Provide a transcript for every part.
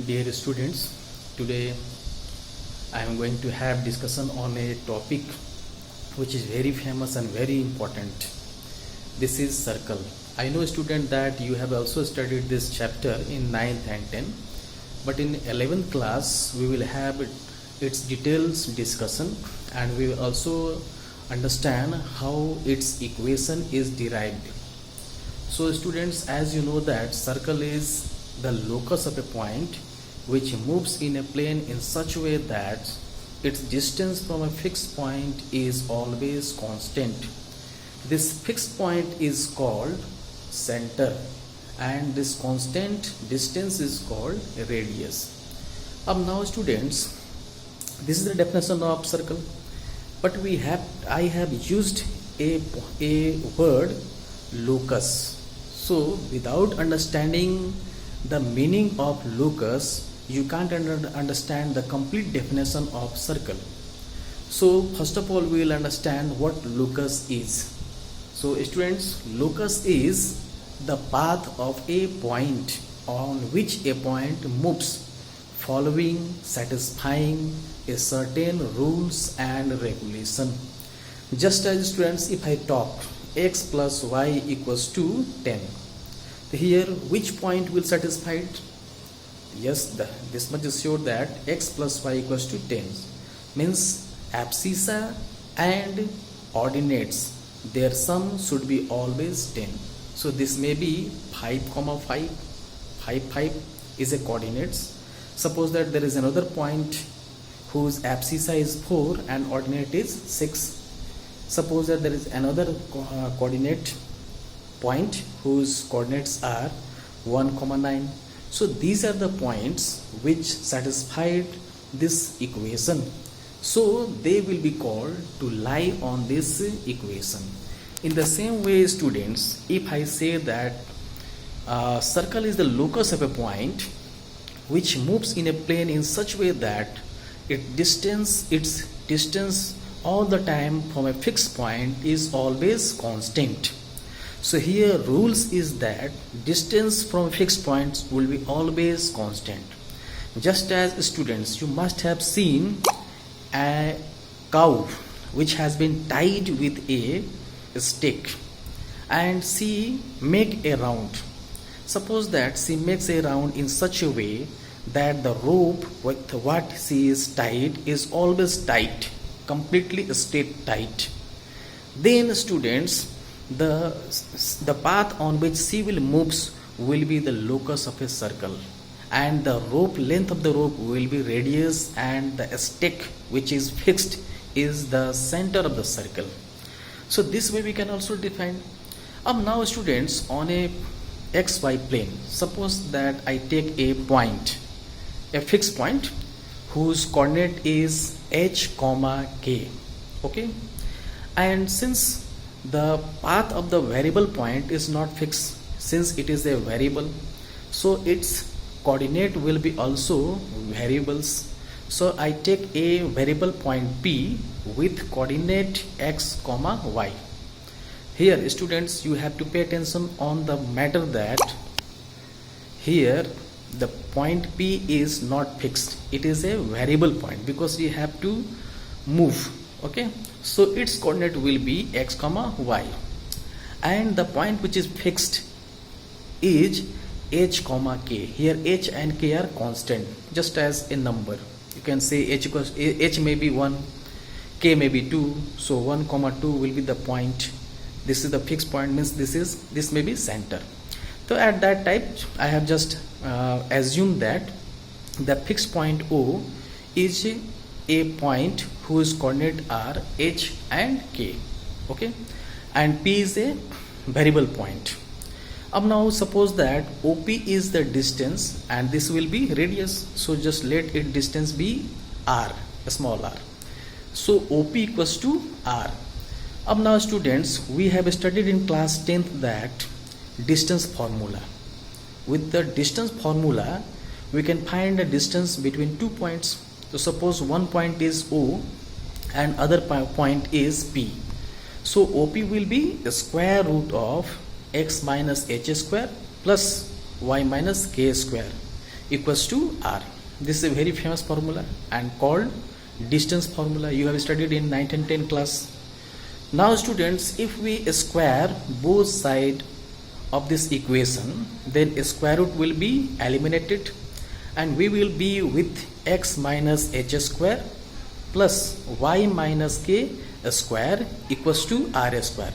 Dear students, today I am going to have discussion on a topic which is very famous and very important. This is circle. I know student that you have also studied this chapter in 9th and 10th, but in 11th class we will have its details discussion, and we will also understand how its equation is derived. So students, as you know that circle is the locus of a point which moves in a plane in such a way that its distance from a fixed point is always constant. This fixed point is called center, and this constant distance is called radius. Now students, this is the definition of circle, but I have used a word locus. So without understanding the meaning of locus, you can't understand the complete definition of circle. So first of all, we will understand what locus is. So students, locus is the path of a point on which a point moves following satisfying a certain rules and regulation. Just as students, if I talk x plus y equals to 10, here which point will satisfy it? Yes, this much is sure that x plus y equals to 10 means abscissa and ordinates, their sum should be always 10. So this may be 5, 5, 5 is a coordinates. Suppose that there is another point whose abscissa is 4 and ordinate is 6. Suppose that there is another coordinate point whose coordinates are 1, 9. So these are the points which satisfied this equation. So they will be called to lie on this equation. In the same way, students, if I say that circle is the locus of a point which moves in a plane in such a way that its distance all the time from a fixed point is always constant. So here rules is that distance from fixed points will be always constant. Just as students, you must have seen a cow which has been tied with a stick and she make a round. Suppose that she makes a round in such a way that the rope with what she is tied is always tight, completely straight tight. Then students, the path on which she will moves will be the locus of a circle, and the length of the rope will be radius, and the stick which is fixed is the center of the circle. So this way we can also define. Now students, on a xy plane, suppose that I take a point, a fixed point whose coordinate is h, k. Okay, and since the path of the variable point is not fixed, since it is a variable, so its coordinate will be also variables. So I take a variable point p with coordinate x, y. Here students, you have to pay attention on the matter that here the point p is not fixed, it is a variable point because we have to move. Okay, so its coordinate will be x, y, and the point which is fixed is h, k. Here h and k are constant, just as a number. You can say h may be 1, k may be 2. So 1, 2 will be the point. This is the fixed point, means this may be center. So at that type, I have just assumed that the fixed point O is a point whose coordinate are h and k. Okay, and p is a variable point. Now suppose that OP is the distance and this will be radius, so just let its distance be r, a small r. So OP equals to r. Now students, we have studied in class 10th that distance formula. With the distance formula, we can find the distance between 2 points. So suppose one point is O and other point is P. So OP will be the square root of x minus h square plus y minus k square. equals to r. This is a very famous formula and called distance formula. You have studied in 9th and 10th class. Now students, if we square both sides of this equation, then square root will be eliminated and we will be with x minus h square plus y minus k square equals to r square.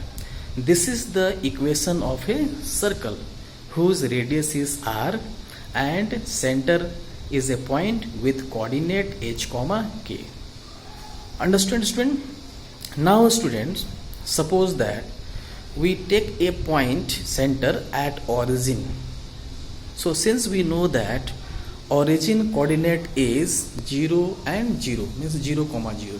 This is the equation of a circle whose radius is r and center is a point with coordinate h comma k. Understand student? Now students, suppose that we take a point center at origin. So since we know that origin coordinate is 0 and 0, means 0 comma 0,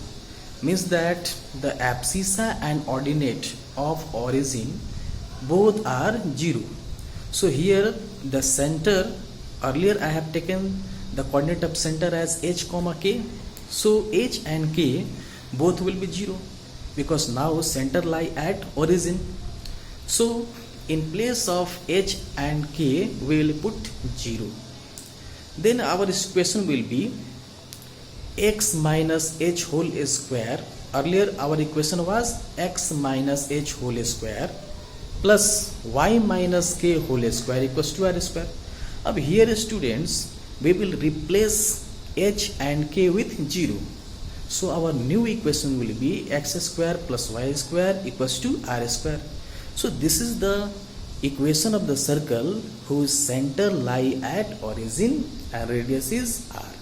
means that the abscissa and ordinate of origin both are 0. So here the center, earlier I have taken the coordinate of center as h comma k. So h and k both will be 0 because now center lie at origin. So in place of h and k we will put 0. Then our equation will be x minus h whole square. Earlier our equation was x minus h whole square plus y minus k whole square equals to r square. Now here students, we will replace h and k with 0. So our new equation will be x square plus y square equals to r square. So this is the equation of the circle whose center lie at origin and radius is r.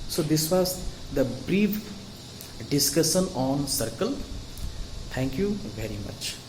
So this was the brief discussion on circle. Thank you very much.